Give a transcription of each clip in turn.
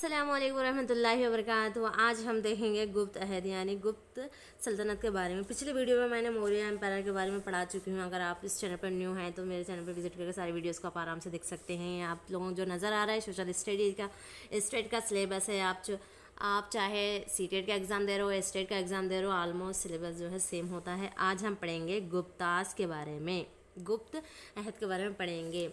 अस्सलाम वालेकुम रहमतुल्लाहि व बरकातुहू। आज हम देखेंगे गुप्त अहद यानी गुप्त सल्तनत के बारे में। पिछले वीडियो में मैंने मौर्य एम्पायर के बारे में पढ़ा चुकी हूँ। अगर आप इस चैनल पर न्यू हैं तो मेरे चैनल पर विजिट करके सारी वीडियोस को आप आराम से देख सकते हैं। आप लोगों को जो नज़र आ रहा है सोशल स्टडी का सिलेबस है। आप चाहे सीटेट का एग्ज़ाम दे रहे हो, स्टेट का एग्ज़ाम दे रहे हो, ऑलमोस्ट सिलेबस जो है सेम होता है। आज हम पढ़ेंगे गुप्तास के बारे में, गुप्त अहद के बारे में पढ़ेंगे।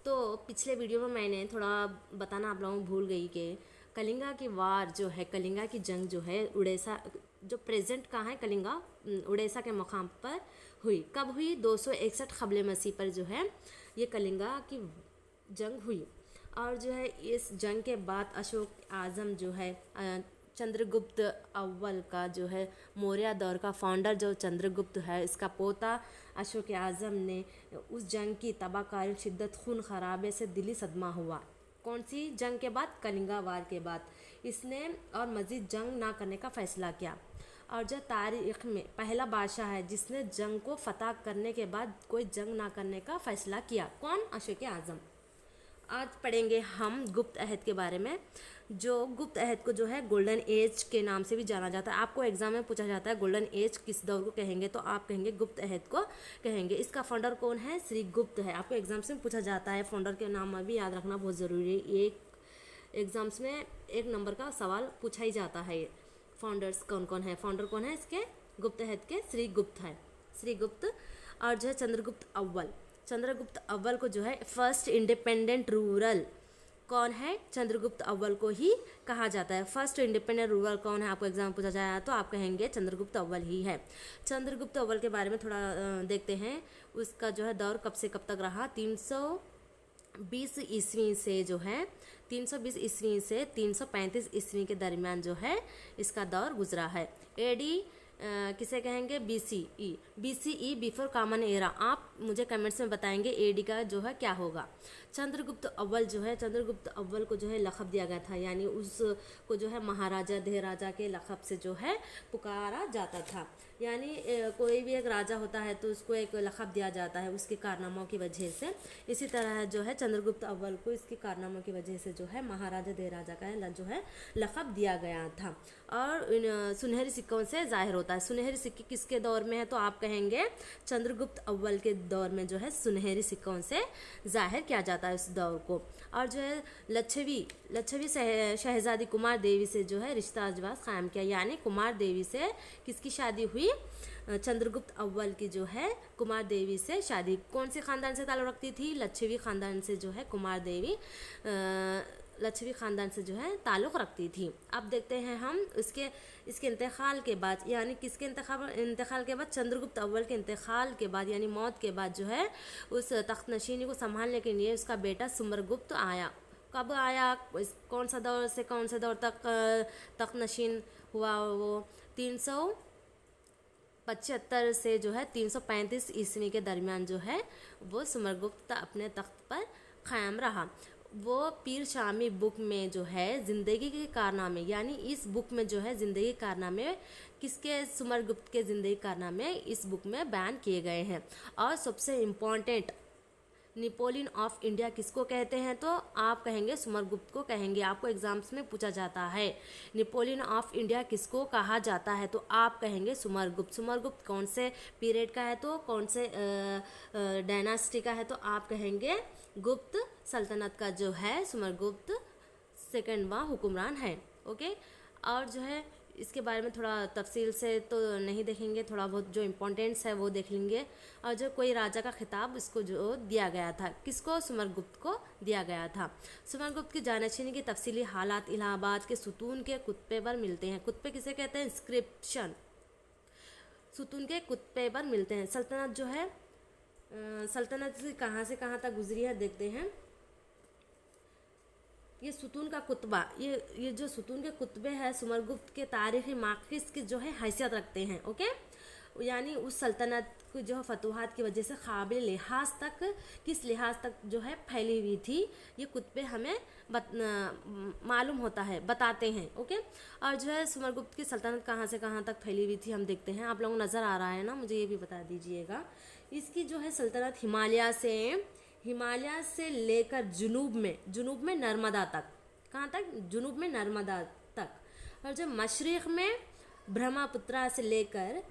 तो पिछले वीडियो में मैंने थोड़ा बताना आप लोगों को भूल गई कि कलिंगा की वार जो है, कलिंगा की जंग जो है उड़ीसा, जो प्रेजेंट कहाँ है कलिंगा, उड़ीसा के मुकाम पर हुई। कब हुई? 261 क़ब्ल मसीह पर जो है ये कलिंगा की जंग हुई। और जो है इस जंग के बाद अशोक आज़म जो है, चंद्रगुप्त अव्वल का जो है मौर्य दौर का फाउंडर जो चंद्रगुप्त है, इसका पोता अशोक आज़म ने उस जंग की तबाहकारी शिद्दत खून खराबे से दिली सदमा हुआ। कौन सी जंग के बाद? कलिंगा वार के बाद इसने और मज़ीद जंग ना करने का फ़ैसला किया। और जो तारीख़ में पहला बादशाह है जिसने जंग को फ़तह करने के बाद कोई जंग ना करने का फ़ैसला किया। कौन? अशोक आज़म। आज पढ़ेंगे हम गुप्त अहद के बारे में। जो गुप्त अहद को जो है गोल्डन एज के नाम से भी जाना जाता है। आपको एग्जाम में पूछा जाता है गोल्डन एज किस दौर को कहेंगे, तो आप कहेंगे गुप्त अहद को कहेंगे। इसका फाउंडर कौन है? श्री गुप्त है। आपको एग्जाम में पूछा जाता है, फाउंडर के नाम भी याद रखना बहुत ज़रूरी है। एक एग्जाम्स में 1 नंबर का सवाल पूछा ही जाता है। फाउंडर्स कौन कौन है? फाउंडर कौन है इसके? गुप्त अहद के श्री गुप्त है, श्री गुप्त। और जो है चंद्रगुप्त अव्वल, चंद्रगुप्त अव्वल को जो है फर्स्ट इंडिपेंडेंट रूरल कौन है? चंद्रगुप्त अव्वल को ही कहा जाता है। फर्स्ट इंडिपेंडेंट रूरल कौन है? आपको एग्जाम पूछा जाए तो आप कहेंगे चंद्रगुप्त अव्वल ही है। चंद्रगुप्त अव्वल के बारे में थोड़ा देखते हैं। उसका जो है दौर कब से कब तक रहा? 320 ईस्वी से जो है 320 ईस्वी से 335 ईस्वी के दरमियान जो है इसका दौर गुजरा है। एडी किसे कहेंगे? BCE before common era. आप मुझे कमेंट्स में बताएंगे एडी का जो है क्या होगा। चंद्रगुप्त अव्वल जो है, चंद्रगुप्त अव्वल को जो है लक़ब दिया गया था, यानी उसको जो है महाराजा धीराजा के लक़ब से जो है पुकारा जाता था। यानी कोई भी एक राजा होता है तो उसको एक लक़ब दिया जाता है उसके कारनामों की वजह से। इसी तरह जो है चंद्रगुप्त अव्वल को इसके कारनामों की वजह से जो है महाराजा धीराजा का जो है लक़ब दिया गया था। और सुनहरी सिक्कों से ज़ाहिर होता है। सुनहरी सिक्के किसके दौर में है? तो आप कहेंगे चंद्रगुप्त अव्वल के दौर में जो है सुनहरी सिक्कों से ज़ाहिर किया जाता है उस दौर को। और जो है लच्छवी शहजादी कुमार देवी से जो है रिश्ता अजवाज कायम किया। यानी कुमार देवी से किसकी शादी हुई? चंद्रगुप्त अव्वल की जो है कुमार देवी से शादी। कौन से ख़ानदान से ताल्लुक़ रखती थी? लच्छवी ख़ानदान से जो है कुमार देवी लच्छवी ख़ानदान से जो है ताल्लुक़ रखती थी। अब देखते हैं हम इसके इंतकाल के बाद, यानी किसके इंतकाल के बाद? चंद्रगुप्त अव्वल के इंतकाल के बाद यानी मौत के बाद जो है उस तख्त नशीनी को संभालने के लिए उसका बेटा सुमरगुप्त आया। कब आया? कौन सा दौर से कौन से दौर तक तख्त नशीन हुआ? वो 375 से जो है 335 ईस्वी के दरमियान जो है वो सुमरगुप्त अपने तख्त पर क़ायम रहा। वो पीर शामी बुक में जो है ज़िंदगी के कारनामे, यानी इस बुक में जो है ज़िंदगी कारनामे किसके? सुमरगुप्त के ज़िंदगी कारनामे इस बुक में बयान किए गए हैं। और सबसे इम्पॉर्टेंट, नेपोलियन ऑफ इंडिया किसको कहते हैं? तो आप कहेंगे सुमरगुप्त को कहेंगे। आपको एग्जाम्स में पूछा जाता है नेपोलियन ऑफ इंडिया किसको कहा जाता है, तो आप कहेंगे सुमरगुप्त। सुमरगुप्त कौन से पीरियड का है? तो कौन से डायनास्टी का है? तो आप कहेंगे गुप्त सल्तनत का जो है सुमरगुप्त सेकंडवा हुक्मरान है। ओके। और जो है इसके बारे में थोड़ा तफसील से तो नहीं देखेंगे, थोड़ा बहुत जो इम्पोर्टेंट्स है वो देख लेंगे। और जो कोई राजा का खिताब इसको जो दिया गया था, किसको? सुमरगुप्त को दिया गया था। सुमरगुप्त की जानशीनी की तफसीली हालात इलाहाबाद के सुतून के कुत्बे पर मिलते हैं। कुत्बे किसे कहते हैं? इंस्क्रिप्शन। सुतून के कुत्बे पर मिलते हैं। सल्तनत जो है सल्तनत से कहाँ तक गुजरी है देखते हैं। ये सुतून का कुतबा, ये जो सुतून के कुतबे हैं सुमरगुप्त के तारीख़ी मार्किस की जो है हैसियत रखते हैं। ओके। यानी उस सल्तनत की जो फतूहात की वजह से काबिल लिहाज तक, किस लिहाज तक जो है फैली हुई थी, ये कुतबे हमें मालूम होता है, बताते हैं। ओके। और जो है सुमरगुप्त की सल्तनत कहाँ से कहाँ तक फैली हुई थी हम देखते हैं। आप लोगों को नज़र आ रहा है ना? मुझे ये भी बता दीजिएगा। इसकी जो है सल्तनत हिमालय से लेकर जुनूब में नर्मदा तक, कहाँ तक, जुनूब में नर्मदा तक, और जो मशरिक़ में ब्रह्मपुत्रा से लेकर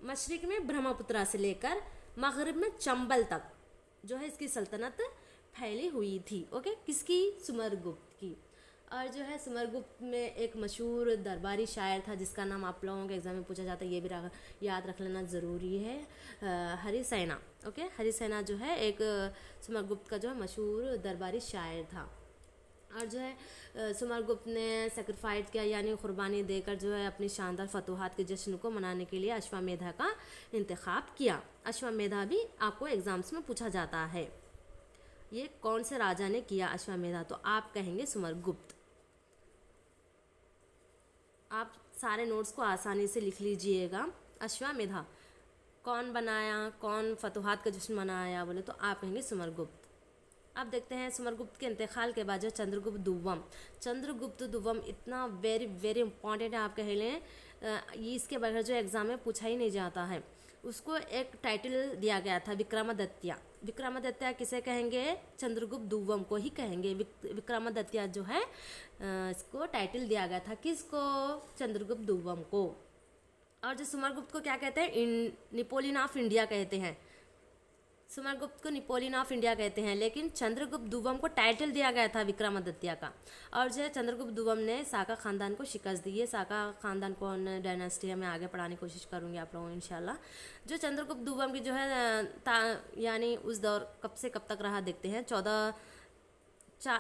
मशरिक़ में ब्रह्मपुत्रा से लेकर मगरिब में चंबल तक जो है इसकी सल्तनत फैली हुई थी। ओके, किसकी, सुमरगुप्त की। और जो है सुमरगुप्त में एक मशहूर दरबारी शायर था जिसका नाम आप लोगों के एग्ज़ाम में पूछा जाता है, ये भी याद रख लेना ज़रूरी है, हरिसेना। ओके, हरिसेना जो है एक सुमरगुप्त का जो है मशहूर दरबारी शायर था। और जो है सुमरगुप्त ने सेक्रीफाइस किया यानी कुर्बानी देकर जो है अपनी शानदार फतूहात के जश्न को मनाने के लिए अश्वमेधा का इंतखाब किया। अश्वमेधा भी आपको एग्ज़ाम्स में पूछा जाता है। ये कौन से राजा ने किया अश्वमेधा, तो आप कहेंगे सुमरगुप्त। आप सारे नोट्स को आसानी से लिख लीजिएगा। अश्वमेधा कौन बनाया, कौन फतूहात का जश्न मनाया बोले तो आप कहेंगे सुमरगुप्त। अब देखते हैं सुमरगुप्त के इंतकाल के बाद जो चंद्रगुप्त दुव्वम इतना वेरी वेरी इंपॉर्टेंट है, आप कह लें ये इसके बगैर जो एग्ज़ाम में पूछा ही नहीं जाता है। उसको एक टाइटल दिया गया था विक्रमादित्य। विक्रमादित्य किसे कहेंगे, चंद्रगुप्त दुव्वम को ही कहेंगे। विक्रमादित्य जो है इसको टाइटल दिया गया था, किसको, चंद्रगुप्त दुव्वम को। और जो सुमरगुप्त को क्या कहते हैं, नेपोलियन ऑफ इंडिया कहते हैं। सुमरगुप्त को नेपोलियन ऑफ इंडिया कहते हैं, लेकिन चंद्रगुप्त दुव्वम को टाइटल दिया गया था विक्रमादित्य का। और जो है चंद्रगुप्त दुव्वम ने साका ख़ानदान को शिकस्त दी है। साका ख़ानदान कौन डायनास्टी है, मैं आगे पढ़ाने की कोशिश करूँगी आप लोगों को इंशाल्लाह। जो चंद्रगुप्त दुव्वम की जो है यानी उस दौर कब से कब तक रहा देखते हैं,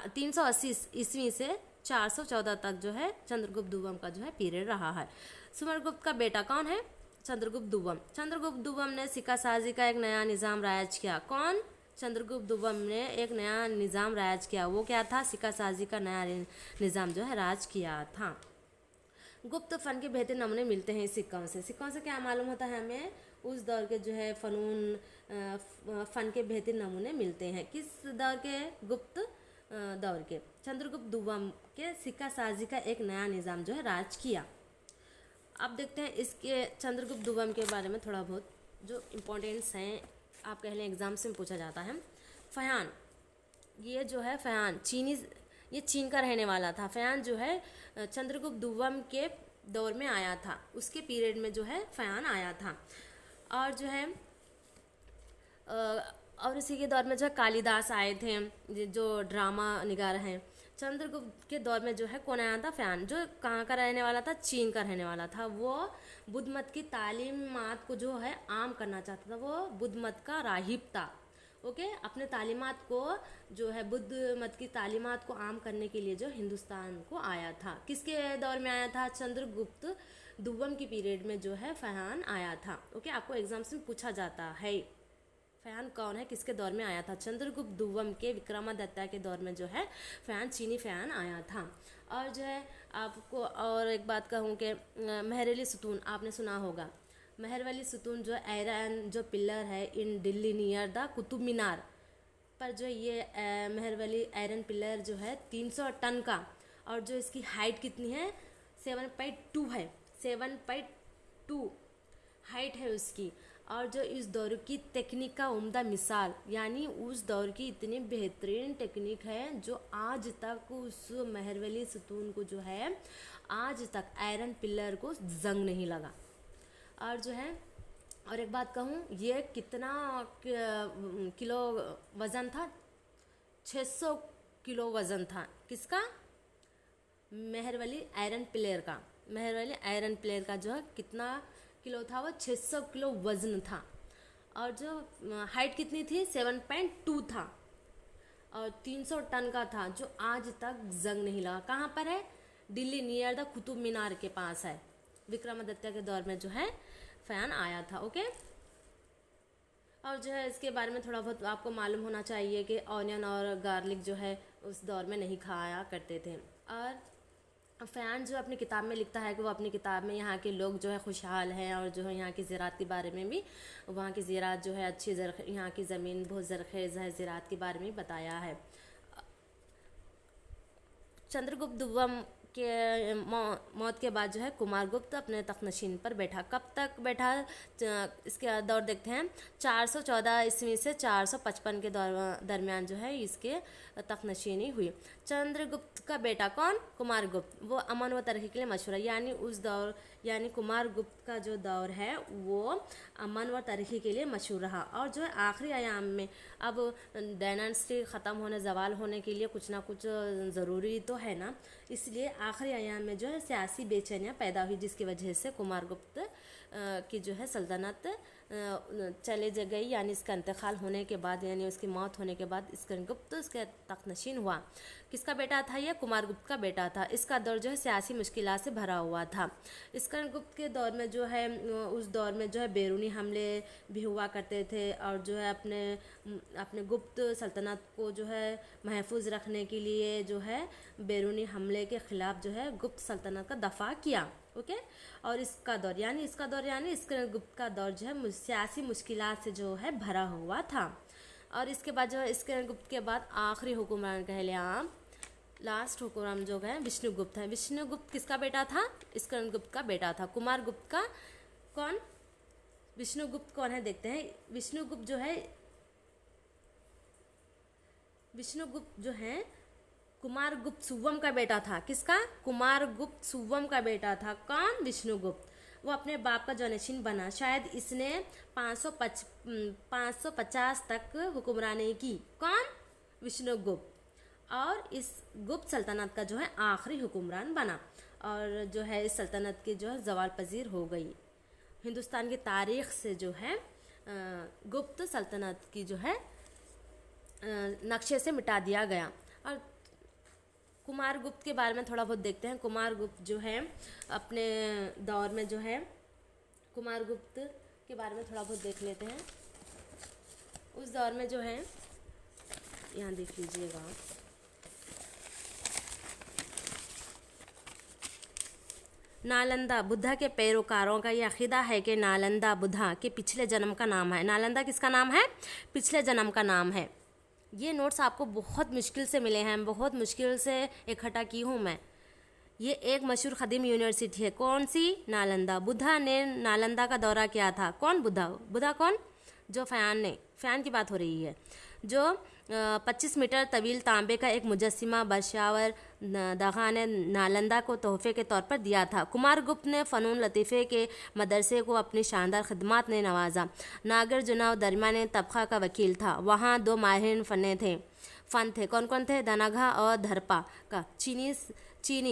380 ईस्वी से 414 तक जो है चंद्रगुप्त दुव्वम का जो है पीरियड रहा है। सुमरगुप्त का बेटा कौन है, चंद्रगुप्त दुव्वम। चंद्रगुप्त दुव्वम ने सिक्का साजी का एक नया निज़ाम राज किया। कौन, चंद्रगुप्त दुव्वम ने एक नया निज़ाम राज किया। वो क्या था, सिक्का साजी का नया निज़ाम जो है राज किया था। गुप्त फन के बेहतर नमूने मिलते हैं इस सिक्कों से। सिक्कों से क्या मालूम होता है हमें, उस दौर के जो है फ़न के बेहतर नमूने मिलते हैं। किस दौर के, गुप्त दौर के। चंद्रगुप्त दुव्वम के सिक्का साजी का एक नया निज़ाम जो है राज किया। अब देखते हैं इसके चंद्रगुप्त दुव्वम के बारे में थोड़ा बहुत जो इम्पोर्टेंट्स हैं, आप कह लें एग्ज़ाम से पूछा जाता है। फ़यान, ये जो है फ़यान ये चीन का रहने वाला था। फ़यान जो है चंद्रगुप्त दुव्वम के दौर में आया था, उसके पीरियड में जो है फ़यान आया था। और जो है और इसी के दौर में जो है कालिदास आए थे, जो ड्रामा निगार हैं। चंद्रगुप्त के दौर में जो है कौन आया था, फ़यान, जो कहाँ का रहने वाला था, चीन का रहने वाला था। वो बुद्ध मत की तालीमात को जो है आम करना चाहता था। वो बुद्ध मत का राहिब था। ओके, अपने तालीमात को जो है बुद्ध मत की तालीमात को आम करने के लिए जो हिंदुस्तान को आया था। किसके दौर में आया था, चंद्रगुप्त दुव्वम की पीरियड में जो है फ़यान आया था। ओके, आपको एग्जाम्स में पूछा जाता है फ़यान कौन है, किसके दौर में आया था। चंद्रगुप्त दुव्वम के विक्रमादित्य के दौर में जो है फ़यान, चीनी फ़यान आया था। और जो है आपको और एक बात कहूँ कि महरवली सुतून आपने सुना होगा। महरवली सुतून जो आयरन जो पिलर है इन दिल्ली नियर द कुतुब मीनार पर, जो ये महरवली आयरन पिलर जो है 300 टन का, और जो इसकी हाइट कितनी है, 7.2 है, 7.2 हाइट है उसकी। और जो इस दौर की टेक्निक का उम्दा मिसाल, यानी उस दौर की इतनी बेहतरीन टेक्निक है जो आज तक उस महरवली सुतून को जो है आज तक आयरन पिलर को जंग नहीं लगा। और जो है और एक बात कहूँ, ये कितना किलो वज़न था, 600 किलो वज़न था। किसका, महरवली आयरन पिलर का। महरवली आयरन पिलर का जो है कितना किलो था, वो 600 किलो वज़न था। और जो हाइट कितनी थी, 7.2 था, और 300 टन का था, जो आज तक जंग नहीं लगा। कहाँ पर है, दिल्ली नियर द कुतुब मीनार के पास है। विक्रमादित्य के दौर में जो है फ़यान आया था। ओके, और जो है इसके बारे में थोड़ा बहुत आपको मालूम होना चाहिए कि ऑनियन और गार्लिक जो है उस दौर में नहीं खाया करते थे। और फ़यान जो अपनी किताब में लिखता है कि वो अपनी किताब में यहाँ के लोग जो है खुशहाल हैं, और जो है यहाँ की ज़राअत के बारे में भी, वहाँ की ज़राअत जो है अच्छी यहाँ की ज़मीन बहुत ज़रख़ेज़ है, ज़राअत के बारे में बताया है। चंद्रगुप्त दुव्वम के मौत के बाद जो है कुमारगुप्त अपने तख्तनशीन पर बैठा। कब तक बैठा, इसके दौर देखते हैं। 414 ईस्वी से 455 के दरमियान जो है इसके तख्तनशीनी हुई। चंद्रगुप्त का बेटा कौन? कुमारगुप्त, वो अमन व तरक्की के लिए मशहूर है। यानी उस दौर, यानी कुमारगुप्त का जो दौर है वो अमन व तरक्की के लिए मशहूर रहा। और जो है आखिरी आयाम में, अब डायनास्टी ख़त्म होने, जवाल होने के लिए कुछ ना कुछ ज़रूरी तो है ना, इसलिए आखिरी आयाम में जो है सियासी बेचैनियाँ पैदा हुई, जिसकी वजह से कुमारगुप्त की जो है सल्तनत चले गई। यानी इसका इंतकाल होने के बाद, यानी उसकी मौत होने के बाद स्कंदगुप्त उसके तख्तनशीन हुआ। किसका बेटा था ये? कुमारगुप्त का बेटा था। इसका दौर जो है सियासी मुश्किलात से भरा हुआ था। स्कंदगुप्त के दौर में जो है, उस दौर में जो है बैरूनी हमले भी हुआ करते थे, और जो है अपने गुप्त सल्तनत को जो है महफूज रखने के लिए जो है बैरूनी हमले के ख़िलाफ़ जो है गुप्त सल्तनत का दफ़ा किया। ओके। और इसका दौर यानी स्कंदगुप्त का दौर जो है सियासी मुश्किलात से जो है भरा हुआ था। और इसके बाद जो है स्कंदगुप्त के बाद आखिरी हुक्मरान कह लें आप, लास्ट हुक्मरान जो है विष्णुगुप्त है। विष्णुगुप्त किसका बेटा था? स्कंदगुप्त का बेटा था। कुमारगुप्त का कौन? विष्णुगुप्त कौन है देखते हैं। विष्णुगुप्त जो है कुमारगुप्त सुव्वम का बेटा था। किसका? कुमारगुप्त सुव्वम का बेटा था। कौन? विष्णुगुप्त। वो अपने बाप का जानशीन बना। शायद इसने 550 तक हुक्मरानी की। कौन? विष्णुगुप्त। और इस गुप्त सल्तनत का जो है आखिरी हुक्मरान बना, और जो है इस सल्तनत की जो है ज़वाल पजीर हो गई। हिंदुस्तान की तारीख़ से जो है गुप्त सल्तनत की जो है नक्शे से मिटा दिया गया। और कुमारगुप्त के बारे में थोड़ा बहुत देखते हैं। कुमारगुप्त जो है अपने दौर में जो है, कुमारगुप्त के बारे में थोड़ा बहुत देख लेते हैं। उस दौर में जो है, यहाँ देख लीजिएगा, नालंदा बुद्धा के पैरोकारों का ये अकीदा है कि नालंदा बुद्धा के पिछले जन्म का नाम है। नालंदा किसका नाम है? पिछले जन्म का नाम है। ये नोट्स आपको बहुत मुश्किल से मिले हैं, बहुत मुश्किल से इकट्ठा की हूँ मैं। ये एक मशहूर ख़दीम यूनिवर्सिटी है। कौन सी? नालंदा। बुद्धा ने नालंदा का दौरा किया था। कौन बुद्धा? बुद्धा कौन? जो फ़यान की बात हो रही है, जो 25 मीटर तवील तांबे का एक मुजस्सिमा बशावर दगा ने नालंदा को तोहफे के तौर पर दिया था। कुमारगुप्त ने फ़नून लतीफ़े के मदरसे को अपनी शानदार खिदमात ने नवाजा। नागार्जुन दरमियाने तबक़ा का वकील था। वहाँ 2 माहिर फ़न थे। कौन कौन थे? दनाघा और धरपा का। चीनी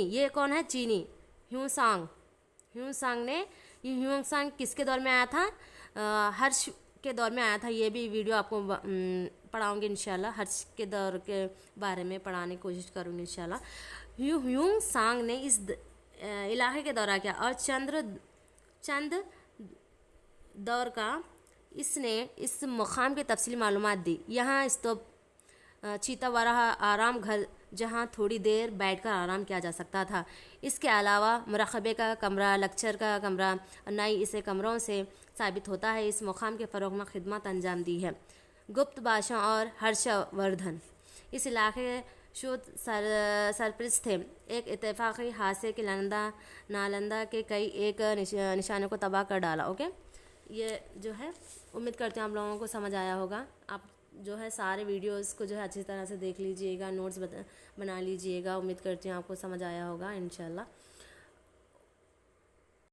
ये कौन है? चीनी ह्यूसांग किसके दौर में आया था? हर्ष के दौर में आया था। ये भी वीडियो आपको पढ़ाऊँगी इंशाल्लाह। हर्ष के दौर के बारे में पढ़ाने की कोशिश करूँगी इंशाल्लाह। ह्यूसांग ने इस इलाके के दौरा किया और चंद दौर का इसने इस मुकाम की तफसीली मालूमात दी। यहाँ स्तूप, चीतावरा आराम घर, जहाँ थोड़ी देर बैठकर आराम किया जा सकता था। इसके अलावा मुराक़बे का कमरा, लेक्चर का कमरा, नई इसे कमरों से साबित होता है इस मुकाम के फ़रोग़ में खिदमत अंजाम दी है। गुप्त बादशाह और हर्षवर्धन इस इलाके शुद्ध सरपरस्त थे। एक इत्तेफाक़ी हादसे के नालंदा के कई एक निशानों को तबाह कर डाला। ओके, ये जो है उम्मीद करते हैं आप लोगों को समझ आया होगा। आप जो है सारे वीडियोस को जो है अच्छी तरह से देख लीजिएगा, नोट्स बना लीजिएगा। उम्मीद करती हूँ आपको समझ आया होगा इंशाल्लाह।